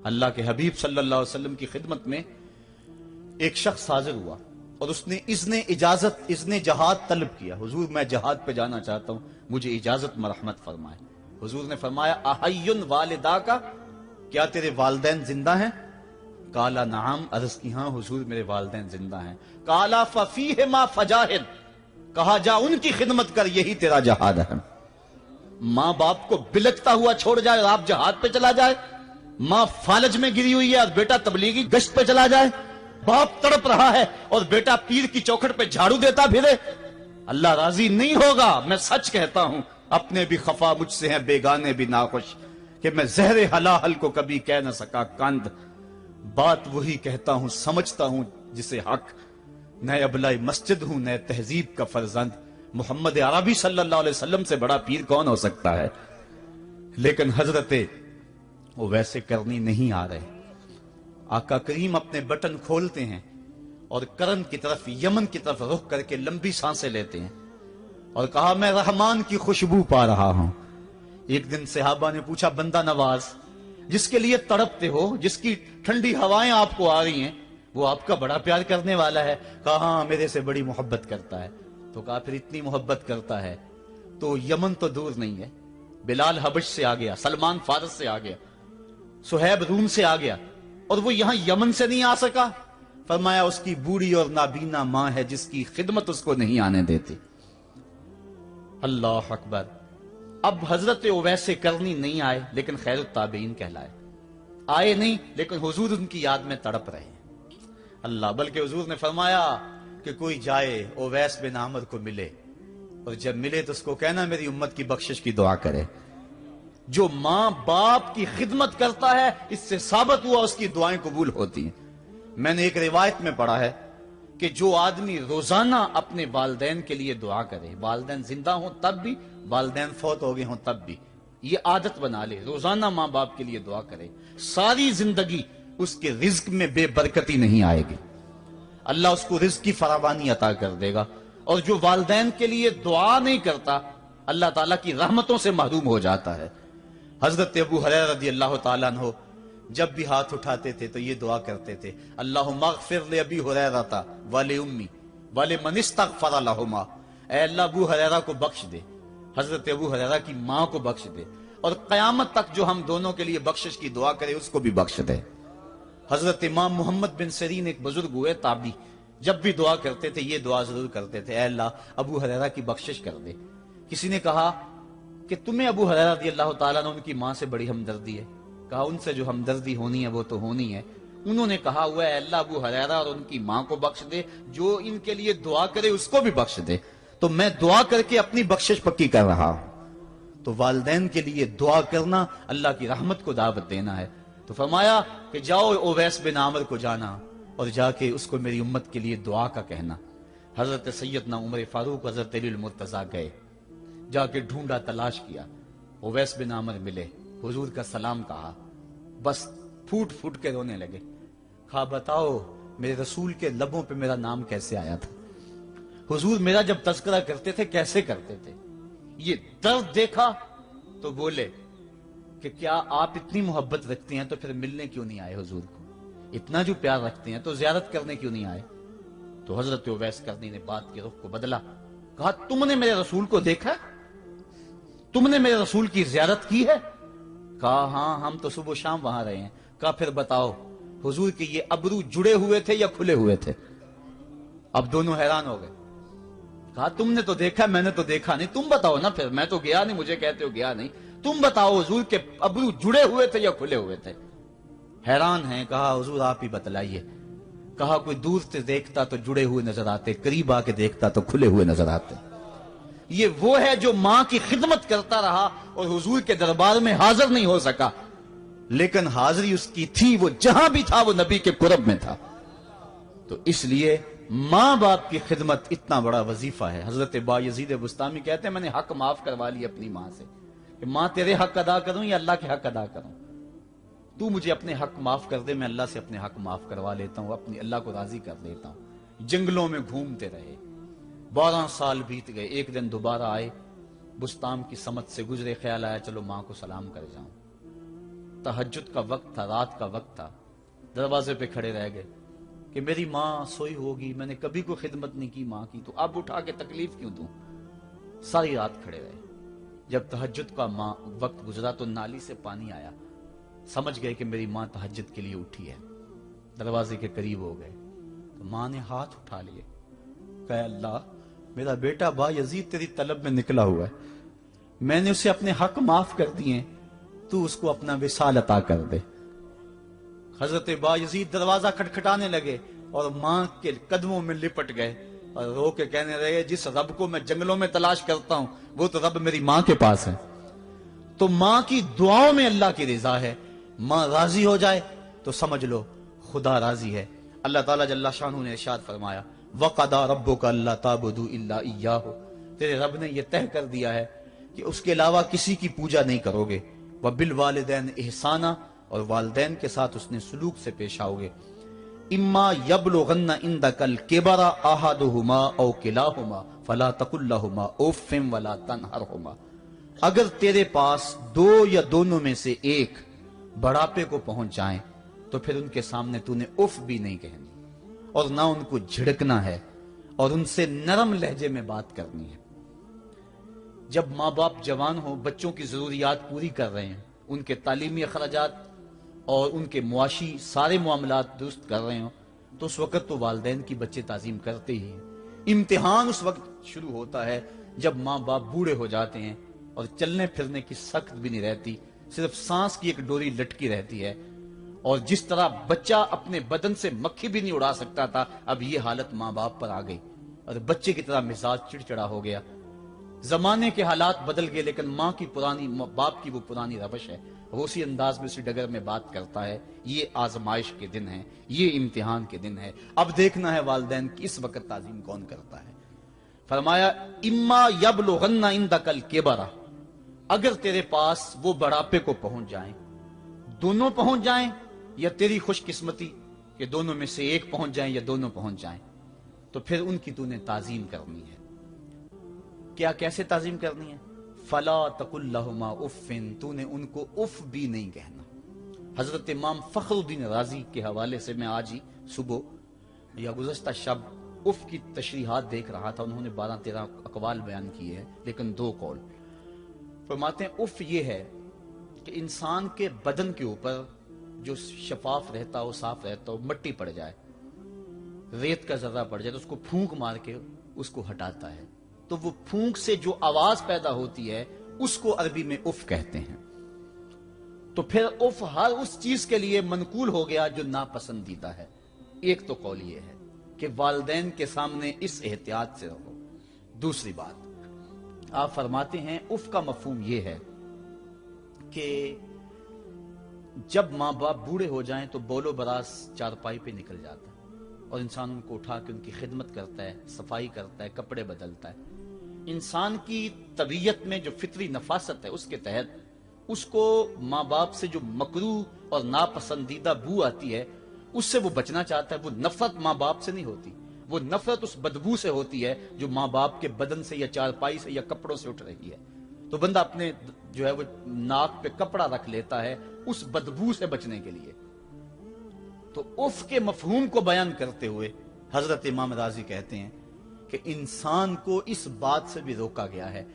اللہ کے حبیب صلی اللہ علیہ وسلم کی خدمت میں ایک شخص حاضر ہوا اور اس نے اذن جہاد طلب کیا. حضور میں جہاد پہ جانا چاہتا ہوں, مجھے اجازت مرحمت فرمائے. حضور نے فرمایا احیٌ والدا کا, کیا تیرے والدین زندہ ہیں؟ قالا نعم, عرض کی ہاں حضور میرے والدین زندہ ہیں. قالا ففیہما فجاہد, کہا جا ان کی خدمت کر, یہی تیرا جہاد ہے. ماں باپ کو بلکتا ہوا چھوڑ جائے اور آپ جہاد پہ چلا جائے, ماں فالج میں گری ہوئی ہے اور بیٹا تبلیغی گشت پہ چلا جائے, باپ تڑپ رہا ہے اور بیٹا پیر کی چوکھٹ پہ جھاڑو دیتا پھرے, اللہ راضی نہیں ہوگا. میں سچ کہتا ہوں, اپنے بھی خفا مجھ سے ہیں, بیگانے بھی ناخوش, کہ میں زہر حلاحل کو کبھی کہہ نہ سکا کند. بات وہی کہتا ہوں, سمجھتا ہوں جسے حق, نئے ابلائی مسجد ہوں, نئے تہذیب کا فرزند. محمد عربی صلی اللہ علیہ وسلم سے بڑا پیر کون ہو سکتا ہے؟ لیکن حضرت وہ ویسے کرنی نہیں آ رہے. آقا کریم اپنے بٹن کھولتے ہیں اور کرن کی طرف, یمن کی طرف رخ کر کے لمبی سانسیں لیتے ہیں اور کہا میں رحمان کی خوشبو پا رہا ہوں. ایک دن صحابہ نے پوچھا, بندہ نواز جس کے لیے تڑپتے ہو, جس کی ٹھنڈی ہوائیں آپ کو آ رہی ہیں, وہ آپ کا بڑا پیار کرنے والا ہے. کہا ہاں میرے سے بڑی محبت کرتا ہے. تو کہا پھر اتنی محبت کرتا ہے تو یمن تو دور نہیں ہے, بلال حبش سے آ گیا, سلمان فارس سے آ گیا, سہیب روم سے آ گیا, اور وہ یہاں یمن سے نہیں آ سکا. فرمایا اس کی بوڑھی اور نابینا ماں ہے جس کی خدمت اس کو نہیں آنے دیتی. اللہ اکبر. اب حضرت اویس کرنی نہیں آئے لیکن خیر التابعین کہلائے. آئے نہیں لیکن حضور ان کی یاد میں تڑپ رہے ہیں. اللہ, بلکہ حضور نے فرمایا کہ کوئی جائے اویس بن عامر کو ملے, اور جب ملے تو اس کو کہنا میری امت کی بخشش کی دعا کرے. جو ماں باپ کی خدمت کرتا ہے اس سے ثابت ہوا اس کی دعائیں قبول ہوتی ہیں. میں نے ایک روایت میں پڑھا ہے کہ جو آدمی روزانہ اپنے والدین کے لیے دعا کرے, والدین زندہ ہوں تب بھی, والدین فوت ہو گئے ہوں تب بھی, یہ عادت بنا لے, روزانہ ماں باپ کے لیے دعا کرے, ساری زندگی اس کے رزق میں بے برکتی نہیں آئے گی. اللہ اس کو رزق کی فراوانی عطا کر دے گا. اور جو والدین کے لیے دعا نہیں کرتا اللہ تعالیٰ کی رحمتوں سے محروم ہو جاتا ہے. حضرت ابو ہریرہ رضی اللہ تعالیٰ عنہ جب بھی ہاتھ اٹھاتے تھے تو یہ دعا کرتے تھے, اللہم اغفر لابی ہریرہ ولأمی ولمن استغفر لہما. اے اللہ ابو ہریرہ کو بخش دے, حضرت ابو ہریرہ کی ماں کو بخش دے, اور قیامت تک جو ہم دونوں کے لیے بخشش کی دعا کرے اس کو بھی بخش دے. حضرت امام محمد بن سیرین ایک بزرگ ہوئے تابعی, جب بھی دعا کرتے تھے یہ دعا ضرور کرتے تھے, اے اللہ ابو ہریرہ کی بخشش کر دے. کسی نے کہا کہ تمہیں ابو ہریرہ رضی اللہ تعالیٰ عنہ ان کی ماں سے بڑی ہمدردی ہے. کہا ان سے جو ہمدردی ہونی ہے وہ تو ہونی ہے. انہوں نے کہا ہوا ہے اللہ ابو ہریرہ اور ان کی ماں کو بخش دے, جو ان کے لیے دعا کرے اس کو بھی بخش دے. تو میں دعا کر کے اپنی بخشش پکی کر رہا ہوں. تو والدین کے لیے دعا کرنا اللہ کی رحمت کو دعوت دینا ہے. تو فرمایا کہ جاؤ اویس بن عامر کو جانا اور جا کے اس کو میری امت کے لیے دعا کا کہنا. حضرت سیدنا عمر فاروق حضرت علی المرتضیٰ گئے, جا کے ڈھونڈا, تلاش کیا, اویس بن عامر ملے, حضور کا سلام کہا, بس پھوٹ پھوٹ کے رونے لگے. کہا بتاؤ میرے رسول کے لبوں پہ میرا نام کیسے آیا تھا, حضور میرا جب تذکرہ کرتے تھے کیسے کرتے تھے. یہ درد دیکھا تو بولے کہ کیا آپ اتنی محبت رکھتے ہیں تو پھر ملنے کیوں نہیں آئے حضور کو, اتنا جو پیار رکھتے ہیں تو زیارت کرنے کیوں نہیں آئے. تو حضرت اویس کرنی نے بات کے رخ کو بدلا, کہا تم نے میرے رسول کو دیکھا, تم نے میرے رسول کی زیارت کی ہے؟ کہا ہاں ہم تو صبح و شام وہاں رہے ہیں. کہا پھر بتاؤ حضور کے یہ ابرو جڑے ہوئے تھے یا کھلے ہوئے تھے؟ اب دونوں حیران ہو گئے. کہا تم نے تو دیکھا, میں نے تو دیکھا نہیں, تم بتاؤ نا پھر, میں تو گیا نہیں, مجھے کہتے ہو گیا نہیں, تم بتاؤ حضور کے ابرو جڑے ہوئے تھے یا کھلے ہوئے تھے؟ حیران ہیں. کہا حضور آپ ہی بتلائیے. کہا کوئی دور سے دیکھتا تو جڑے ہوئے نظر آتے, قریب آ کے دیکھتا تو کھلے ہوئے نظر آتے. یہ وہ ہے جو ماں کی خدمت کرتا رہا اور حضور کے دربار میں حاضر نہیں ہو سکا, لیکن حاضری اس کی تھی, وہ جہاں بھی تھا وہ نبی کے قرب میں تھا. تو اس لیے ماں باپ کی خدمت اتنا بڑا وظیفہ ہے. حضرت بایزید بستامی کہتے ہیں میں نے حق معاف کروا لی اپنی ماں سے, کہ ماں تیرے حق ادا کروں یا اللہ کے حق ادا کروں, تو مجھے اپنے حق معاف کر دے, میں اللہ سے اپنے حق معاف کروا لیتا ہوں, اپنی اللہ کو راضی کر لیتا ہوں. جنگلوں میں گھومتے رہے, 12 سال بیت گئے. ایک دن دوبارہ آئے, بستام کی سمت سے گزرے, خیال آیا چلو ماں کو سلام کر جاؤں. तहज्जुद का वक्त था, रात का वक्त था, दरवाजे पे खड़े रह गए कि मेरी माँ सोई होगी, मैंने कभी कोई खिदमत नहीं की माँ की, तो अब उठा के तकलीफ क्यों दूं। सारी रात खड़े रहे। जब तहज्जुद का वक्त गुजरा तो नाली से पानी आया, समझ गए कि मेरी माँ तहज्जुद के लिए उठी है। दरवाजे के करीब हो गए तो माँ ने हाथ उठा लिए, कहा अल्लाह, मेरा बेटा बा यजीद तेरी तलब में निकला हुआ है, मैंने उसे अपने हक माफ कर दिए, तू उसको अपना विसाल अता कर दे। हजरत बा यजीद दरवाजा खटखटाने लगे और माँ के कदमों में लिपट गए और रो के कहने लगे, जिस रब को मैं जंगलों में तलाश करता हूं वो तो रब मेरी माँ के पास है। तो माँ की दुआओं में अल्लाह की रिजा है। माँ राजी हो जाए तो समझ लो खुदा राजी है। अल्लाह ताला जल्ला शानहू ने इरशाद फरमाया, वक़दा रब्बुका अल्ला ताबुदू इल्ला इय्याहु, तेरे रब ने यह तय कर दिया है कि उसके अलावा किसी की पूजा नहीं करोगे। व बिल वालिदैन इहसाना, और वालिदैन के साथ उसने सलूक से पेश आओगे। इम्मा यबलुगन्ना इंदकल किबरा अहदुहुमा औ किलाहुमा फला तकुल लहुमा उफ़्फ़िन वला तनहरहुमा, अगर तेरे पास दो या दोनों में से एक बढ़ापे को पहुंच जाएं तो फिर उनके सामने तूने उफ भी नहीं कहनी और ना उनको झिड़कना है और उनसे नरम लहजे में बात करनी है। जब माँ बाप जवान हो, बच्चों की जरूरियात पूरी कर रहे हैं, उनके तालीमी अखराजात और उनके मुआशी सारे मामलात दुरुस्त कर रहे हो, तो उस वक्त तो वालिदैन की बच्चे ताजीम करते ही हैं। इम्तिहान उस वक्त शुरू होता है जब माँ बाप बूढ़े हो जाते हैं और चलने फिरने की सख्त भी नहीं रहती, सिर्फ सांस की एक डोरी लटकी रहती है। और जिस तरह बच्चा अपने बदन से मक्खी भी नहीं उड़ा सकता था, अब ये हालत माँ बाप पर आ गई और बच्चे की तरह मिजाज चिड़चिड़ा हो गया। जमाने के हालात बदल गए, लेकिन माँ की पुरानी, बाप की वो पुरानी रवश है, वो उसी अंदाज में, उसी डगर में बात करता है। ये आजमाइश के दिन है, ये इम्तिहान के दिन है। अब देखना है वालिदैन की इस वक्त ताजीम कौन करता है। फरमाया, इम्मा यबलुगन्ना इंदकल किबरा, अगर तेरे पास वो बढ़ापे को पहुंच जाएं, दोनों पहुंच जाएं, या तेरी खुशकिस्मती कि दोनों में से एक पहुंच जाएं या दोनों पहुंच जाएं, तो फिर उनकी तूने ताजीम करनी है। क्या, कैसे ताजीम करनी है? फला तकुल लहुमा उफ़्फ़िन, तूने उनको उफ भी नहीं कहना। हजरत इमाम फखरुद्दीन राजी के हवाले से मैं आज ही सुबह या गुज़श्ता शब उफ की तशरीहात देख रहा था। उन्होंने 12-13 अकवाल बयान किए हैं, लेकिन 2 कौल फरमाते हैं। उफ ये है कि इंसान के बदन के ऊपर जो शफाफ रहता हो, साफ रहता हो, मट्टी पड़ जाए, रेत का जर्रा पड़ जाए, तो उसको फूंक मार के उसको हटाता है, तो वो फूंक से जो आवाज पैदा होती है उसको अरबी में उफ कहते हैं। तो फिर उफ हर उस चीज के लिए मनकूल हो गया जो नापसंदीदा है। एक तो कौल ये है कि वालिदैन के सामने इस एहतियात से रहो। दूसरी बात, आप फरमाते हैं उफ का मफहूम यह है कि जब माँ बाप बूढ़े हो जाएं तो बोलो बरास चारपाई पे निकल जाता है और इंसान उनको उठा के उनकी खिदमत करता है, सफाई करता है, कपड़े बदलता है। इंसान की तबीयत में जो फितरी नफासत है उसके तहत उसको माँ बाप से जो मकरूह और नापसंदीदा बू आती है उससे वो बचना चाहता है। वो नफरत माँ बाप से नहीं होती, वो नफरत उस बदबू से होती है जो माँ बाप के बदन से या चारपाई से या कपड़ों से उठ रही है। तो बंदा अपने जो है वो नाक पे कपड़ा रख लेता है उस बदबू से बचने के लिए। तो उफ के मफहूम को बयान करते हुए हजरत इमाम राजी कहते हैं कि इंसान को इस बात से भी रोका गया है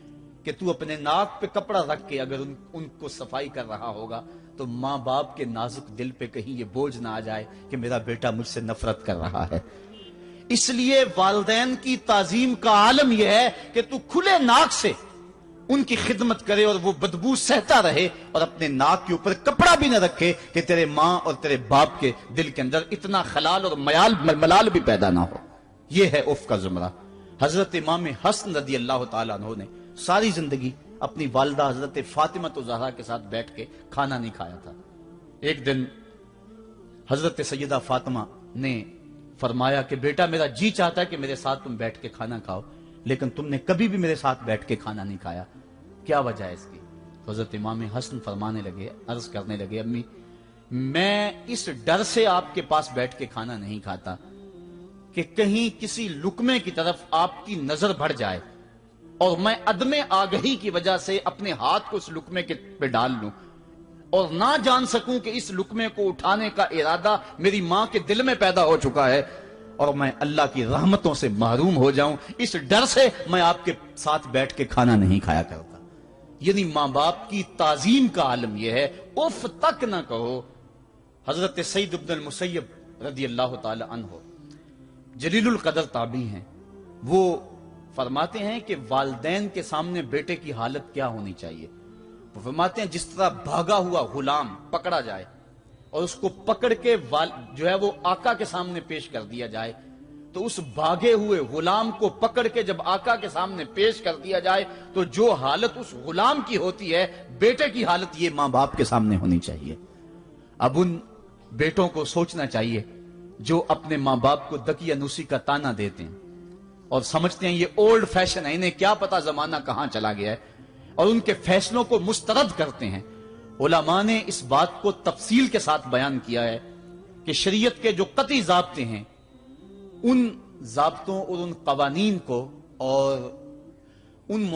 कि तू अपने नाक पे कपड़ा रख के अगर उनको सफाई कर रहा होगा तो माँ बाप के नाजुक दिल पे कहीं ये बोझ ना आ जाए कि मेरा बेटा मुझसे नफरत कर रहा है। इसलिए वालिदैन की ताजीम का आलम यह है कि तू खुले नाक से उनकी खिदमत करे और वो बदबू सहता रहे और अपने नाक के ऊपर कपड़ा भी न रखे कि तेरे माँ और तेरे बाप के दिल के अंदर इतना खलाल और मलाल भी पैदा ना हो। यह है उफ का जुमरा। हजरत इमाम हसन रदी अल्लाह तआला अन्हु ने सारी जिंदगी अपनी वालिदा हजरत फातिमा तो ज़हरा के साथ बैठ के खाना नहीं खाया था। एक दिन हजरत सैयदा फातिमा ने फरमाया कि बेटा मेरा जी चाहता है कि मेरे साथ तुम बैठ के खाना खाओ, लेकिन तुमने कभी भी मेरे साथ बैठ के खाना नहीं खाया, क्या वजह है इसकी? तो हजरत इमाम हसन फरमाने लगे, अर्ज करने लगे, अम्मी मैं इस डर से आपके पास बैठ के खाना नहीं खाता कि कहीं किसी लुकमे की तरफ आपकी नजर बढ़ जाए और मैं अदमे आगही की वजह से अपने हाथ को उस लुकमे के पे डाल लूं और ना जान सकूं कि इस लुकमे को उठाने का इरादा मेरी मां के दिल में पैदा हो चुका है और मैं अल्लाह की रहमतों से महरूम हो जाऊं, इस डर से मैं आपके साथ बैठ के खाना नहीं खाया करता। यानी मां बाप की ताजीम का आलम यह है, उफ तक ना कहो। हजरत सईद इब्न मुसय्यब रदी अल्लाह ताला अन्हु जलीलुल कदर ताबी हैं, वो फरमाते हैं कि वालिदैन के सामने बेटे की हालत क्या होनी चाहिए। वो फरमाते हैं जिस तरह भागा हुआ गुलाम पकड़ा जाए और उसको पकड़ के जो है वो आका के सामने पेश कर दिया जाए, तो उस भागे हुए गुलाम को पकड़ के जब आका के सामने पेश कर दिया जाए तो जो हालत उस गुलाम की होती है, बेटे की हालत ये मां बाप के सामने होनी चाहिए। अब उन बेटों को सोचना चाहिए जो अपने मां बाप को दकियानूसी का ताना देते हैं और समझते हैं ये ओल्ड फैशन है, इन्हें क्या पता जमाना कहां चला गया है, और उनके फैसलों को मुस्तरद करते हैं। उलमा ने इस बात को तफसील के साथ बयान किया है कि शरीयत के जो कतई ज़ाब्ते हैं, उन ज़ाब्तों और उन कवानीन को और उन